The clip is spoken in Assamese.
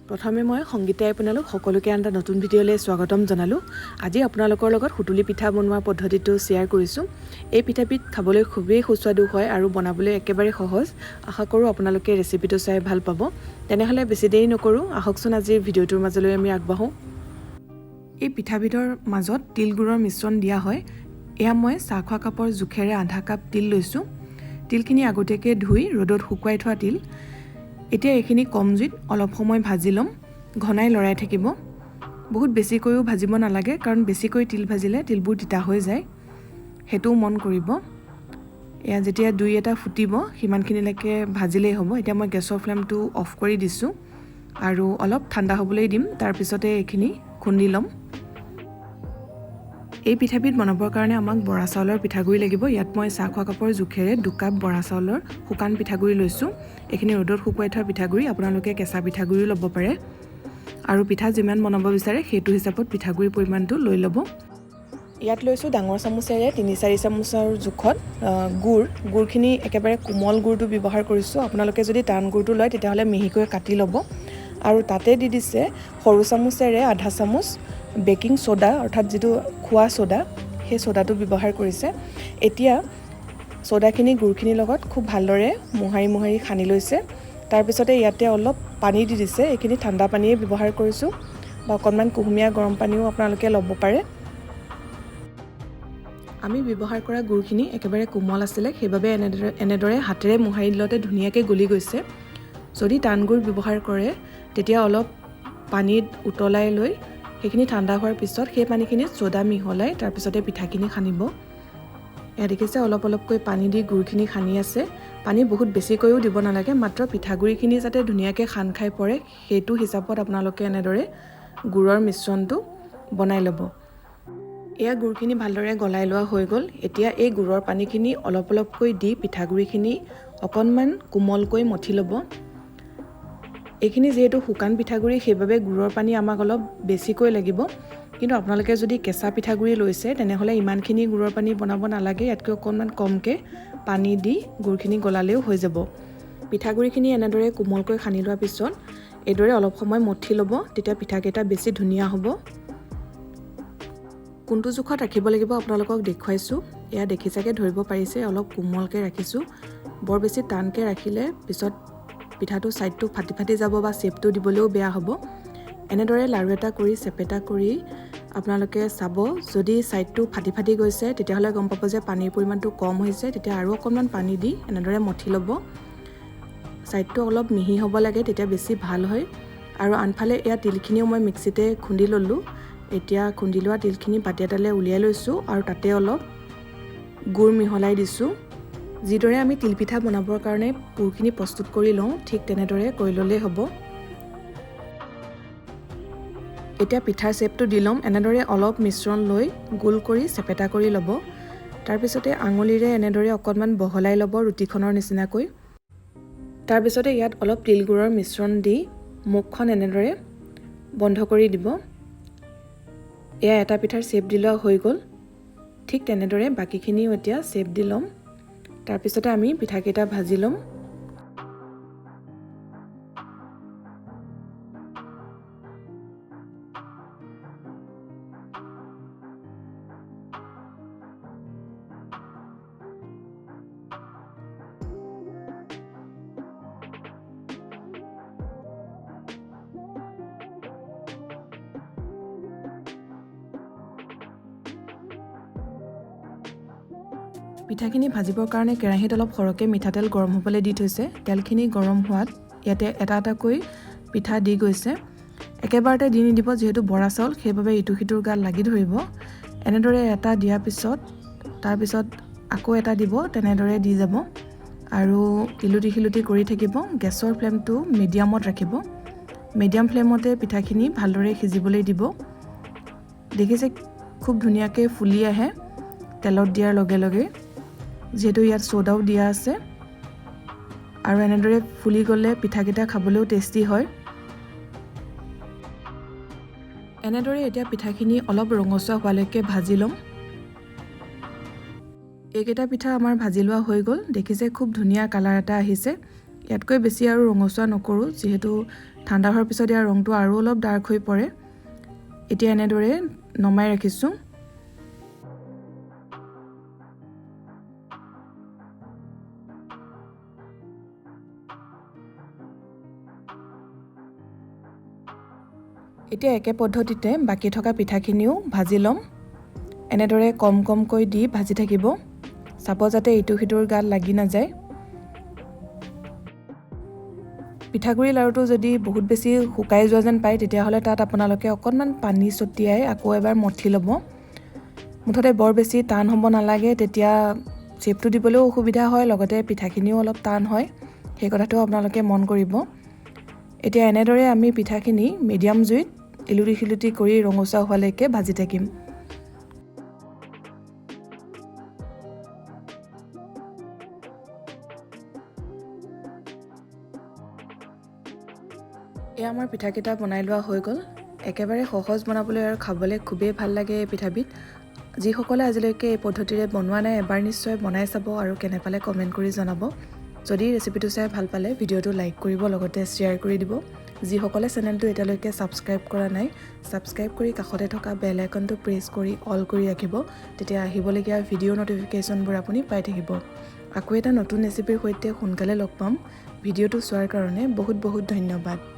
প্ৰথমে মই সংগীতাই আপোনালোক সকলোকে এটা নতুন ভিডিঅ'লৈ স্বাগতম জনালোঁ। আজি আপোনালোকৰ লগত সুতুলি পিঠা বনোৱাৰ পদ্ধতিটো শ্বেয়াৰ কৰিছোঁ। এই পিঠাবিধ খাবলৈ খুবেই সুস্বাদু হয় আৰু বনাবলৈ একেবাৰে সহজ। আশা কৰোঁ আপোনালোকে ৰেচিপিটো চাই ভাল পাব। তেনেহ'লে বেছি দেৰি নকৰোঁ, আহকচোন আজিৰ ভিডিঅ'টোৰ মাজলৈ আমি আগবাঢ়োঁ। এই পিঠাবিধৰ মাজত তিল গুড়ৰ মিশ্ৰণ দিয়া হয়। এয়া মই চাহ খোৱা কাপৰ জোখেৰে আধা কাপ তিল লৈছোঁ। তিলখিনি আগতীয়াকৈ ধুই ৰ'দত শুকুৱাই থোৱা তিল। এতিয়া এইখিনি কম জুইত অলপ সময় ভাজি ল'ম, ঘনাই লৰাই থাকিব। বহুত বেছিকৈও ভাজিব নালাগে, কাৰণ বেছিকৈ তিল ভাজিলে তিলবোৰ তিতা হৈ যায়, সেইটোও মন কৰিব। এয়া যেতিয়া দুই এটা ফুটিব সিমানখিনিলৈকে ভাজিলেই হ'ব। এতিয়া মই গেছৰ ফ্লেমটো অফ কৰি দিছোঁ আৰু অলপ ঠাণ্ডা হ'বলৈ দিম, তাৰপিছতে এইখিনি খুন্দি ল'ম। এই পিঠাবিধ বনাবৰ কাৰণে আমাক বৰা চাউলৰ পিঠাগুড়ি লাগিব। ইয়াত মই চাহ খোৱা কাপৰ জোখেৰে 2 কাপ বৰা চাউলৰ শুকান পিঠাগুড়ি লৈছোঁ। এইখিনি ৰ'দত শুকুৱাই থোৱা পিঠাগুড়ি, আপোনালোকে কেঁচা পিঠাগুড়িও ল'ব পাৰে আৰু পিঠা যিমান বনাব বিচাৰে সেইটো হিচাপত পিঠাগুড়িৰ পৰিমাণটো লৈ ল'ব। ইয়াত লৈছোঁ ডাঙৰ চামুচেৰে 3-4 চামুচৰ জোখত গুড়খিনি একেবাৰে কোমল গুড়টো ব্যৱহাৰ কৰিছোঁ। আপোনালোকে যদি টান গুড়টো লয় তেতিয়াহ'লে মিহিকৈ কাটি ল'ব। আৰু তাতে দি দিছে সৰু চামুচেৰে আধা চামুচ বেকিং ছ'ডা, অৰ্থাৎ যিটো খোৱা ছ'ডা, সেই ছ'ডাটো ব্যৱহাৰ কৰিছে। এতিয়া ছ'ডাখিনি গুড়খিনিৰ লগত খুব ভালদৰে মোহাৰি সানি লৈছে। তাৰপিছতে ইয়াতে অলপ পানী দি দিছে। এইখিনি ঠাণ্ডা পানীয়ে ব্যৱহাৰ কৰিছোঁ, বা অকণমান কুহুমীয়া গৰম পানীও আপোনালোকে ল'ব পাৰে। আমি ব্যৱহাৰ কৰা গুড়খিনি একেবাৰে কোমল আছিলে, সেইবাবে এনেদৰে হাতেৰে মোহাৰি দিলতে ধুনীয়াকৈ গলি গৈছে। যদি টান গুড় ব্যৱহাৰ কৰে তেতিয়া অলপ পানীত উতলাই লৈ সেইখিনি ঠাণ্ডা হোৱাৰ পিছত সেই পানীখিনিত ছ'ডা মিহলাই তাৰপিছতে পিঠাখিনি সানিব। এয়া দেখিছে অলপ অলপকৈ পানী দি গুড়খিনি সানি আছে। পানী বহুত বেছিকৈও দিব নালাগে, মাত্ৰ পিঠাগুড়িখিনি যাতে ধুনীয়াকৈ খান খাই পৰে সেইটো হিচাপত আপোনালোকে এনেদৰে গুড়ৰ মিশ্ৰণটো বনাই ল'ব। এয়া গুড়খিনি ভালদৰে গলাই লোৱা হৈ গ'ল। এতিয়া এই গুড়ৰ পানীখিনি অলপ অলপকৈ দি পিঠাগুড়িখিনি অকণমান কোমলকৈ মঠি ল'ব। এইখিনি যিহেতু শুকান পিঠাগুড়ি, সেইবাবে গুড়ৰ পানী আমাক অলপ বেছিকৈ লাগিব। কিন্তু আপোনালোকে যদি কেঁচা পিঠাগুড়ি লৈছে তেনেহ'লে ইমানখিনি গুড়ৰ পানী বনাব নালাগে, ইয়াতকৈ অকণমান কমকৈ পানী দি গুড়খিনি গলালেও হৈ যাব। পিঠাগুড়িখিনি এনেদৰে কোমলকৈ সানি লোৱাৰ পিছত এইদৰে অলপ সময় মঠি ল'ব, তেতিয়া পিঠাকেইটা বেছি ধুনীয়া হ'ব। কোনটো জোখত ৰাখিব লাগিব আপোনালোকক দেখুৱাইছোঁ। এয়া দেখিছাকৈ ধৰিব পাৰিছে, অলপ কোমলকৈ ৰাখিছোঁ। বৰ বেছি টানকৈ ৰাখিলে পিছত পিঠাটো ছাইডটো ফাটি যাব বা শ্বেপটো দিবলৈও বেয়া হ'ব। এনেদৰে লাৰু এটা কৰি চেপেটা কৰি আপোনালোকে চাব, যদি ছাইডটো ফাটি গৈছে তেতিয়াহ'লে গম পাব যে পানীৰ পৰিমাণটো কম হৈছে। তেতিয়া আৰু অকণমান পানী দি এনেদৰে মঠি ল'ব। ছাইডটো অলপ মিহি হ'ব লাগে, তেতিয়া বেছি ভাল হয়। আৰু আনফালে এয়া তিলখিনিও মই মিক্সিতে খুন্দি ল'লোঁ। এতিয়া খুন্দি লোৱা তিলখিনি বাতি এটালৈ উলিয়াই লৈছোঁ আৰু তাতে অলপ গুড় মিহলাই দিছোঁ। যিদৰে আমি তিলপিঠা বনাবৰ কাৰণে পুৰখিনি প্ৰস্তুত কৰি লওঁ, ঠিক তেনেদৰে কৰি ল'লেই হ'ব। এতিয়া পিঠাৰ শ্বেপটো দি ল'ম। এনেদৰে অলপ মিশ্ৰণ লৈ গোল কৰি চেপেটা কৰি ল'ব। তাৰপিছতে আঙুলিৰে এনেদৰে অকণমান বহলাই ল'ব ৰুটিখনৰ নিচিনাকৈ। তাৰপিছতে ইয়াত অলপ তিল গুড়ৰ মিশ্ৰণ দি মুখখন এনেদৰে বন্ধ কৰি দিব। এয়া এটা পিঠাৰ শ্বেপ দি লোৱা হৈ গ'ল। ঠিক তেনেদৰে বাকীখিনিও এতিয়া শ্বেপ দি ল'ম। তাৰপিছতে আমি পিঠাকেইটা ভাজি ল'ম। পিঠাখিনি ভাজিবৰ কাৰণে কেৰাহীত অলপ সৰহকৈ মিঠাতেল গৰম হ'বলৈ দি থৈছে। তেলখিনি গৰম হোৱাত ইয়াতে এটা এটাকৈ পিঠা দি গৈছে। একেবাৰতে দি নিদিব, যিহেতু বৰা চাউল, সেইবাবে ইটো সিটোৰ গাত লাগি ধৰিব। এনেদৰে এটা দিয়াৰ পিছত তাৰপিছত আকৌ এটা দিব, তেনেদৰে দি যাব আৰু ইলুটি কৰি থাকিব। গেছৰ ফ্লেমটো মিডিয়ামত ৰাখিব। মিডিয়াম ফ্লেমতে পিঠাখিনি ভালদৰে সিজিবলৈ দিব। দেখিছে খুব ধুনীয়াকৈ ফুলি আহে তেলত দিয়াৰ লগে লগে, যিহেতু ইয়াত ছ'ডাও দিয়া আছে। আৰু এনেদৰে ফুলি গ'লে পিঠাকেইটা খাবলৈও টেষ্টি হয়। এনেদৰে এতিয়া পিঠাখিনি অলপ ৰঙচুৱা হোৱালৈকে ভাজি ল'ম। এইকেইটা পিঠা আমাৰ ভাজি লোৱা হৈ গ'ল। দেখিছে খুব ধুনীয়া কালাৰ এটা আহিছে। ইয়াতকৈ বেছি আৰু ৰঙচুৱা নকৰোঁ, যিহেতু ঠাণ্ডা হোৱাৰ পিছত ইয়াৰ ৰংটো আৰু অলপ ডাৰ্ক হৈ পৰে। এতিয়া এনেদৰে নমাই ৰাখিছোঁ। এতিয়া একে পদ্ধতিতে বাকী থকা পিঠাখিনিও ভাজি ল'ম। এনেদৰে কম কমকৈ দি ভাজি থাকিব, চাব যাতে ইটো সিটোৰ গাত লাগি নাযায়। পিঠাগুড়ি লাড়ুটো যদি বহুত বেছি শুকাই যোৱা যেন পায়, তেতিয়াহ'লে তাত আপোনালোকে অকণমান পানী ছটিয়াই আকৌ এবাৰ মঠি ল'ব। মুঠতে বৰ বেছি টান হ'ব নালাগে, তেতিয়া চেপটো দিবলৈও অসুবিধা হয়, লগতে পিঠাখিনিও অলপ টান হয়। সেই কথাটো আপোনালোকে মন কৰিব। এতিয়া এনেদৰে আমি পিঠাখিনি মিডিয়াম জুইত ইলুটি শিলুটি কৰি ৰঙচুৱা হোৱালৈকে ভাজি থাকিম। এয়া আমাৰ পিঠাকেইটা বনাই লোৱা হৈ গ'ল। একেবাৰে সহজ বনাবলৈ আৰু খাবলৈ খুবেই ভাল লাগে এই পিঠাবিধ। যিসকলে আজিলৈকে এই পদ্ধতিৰে বনোৱা নাই, এবাৰ নিশ্চয় বনাই চাব আৰু কেনে পালে কমেণ্ট কৰি জনাব। যদি ৰেচিপিটো চাই ভাল পালে ভিডিঅ'টো লাইক কৰিব, লগতে শ্বেয়াৰ কৰি দিব। যিসকলে চেনেলটো এতিয়ালৈকে ছাবস্ক্ৰাইব কৰা নাই, ছাবস্ক্ৰাইব কৰি কাষতে থকা বেল আইকনটো প্ৰেছ কৰি অল কৰি ৰাখিব। তেতিয়া আহিবলগীয়া ভিডিঅ' ন'টিফিকেশ্যনবোৰ আপুনি পাই থাকিব। আকৌ এটা নতুন ৰেচিপিৰ সৈতে সোনকালে লগ পাম। ভিডিঅ'টো চোৱাৰ কাৰণে বহুত বহুত ধন্যবাদ।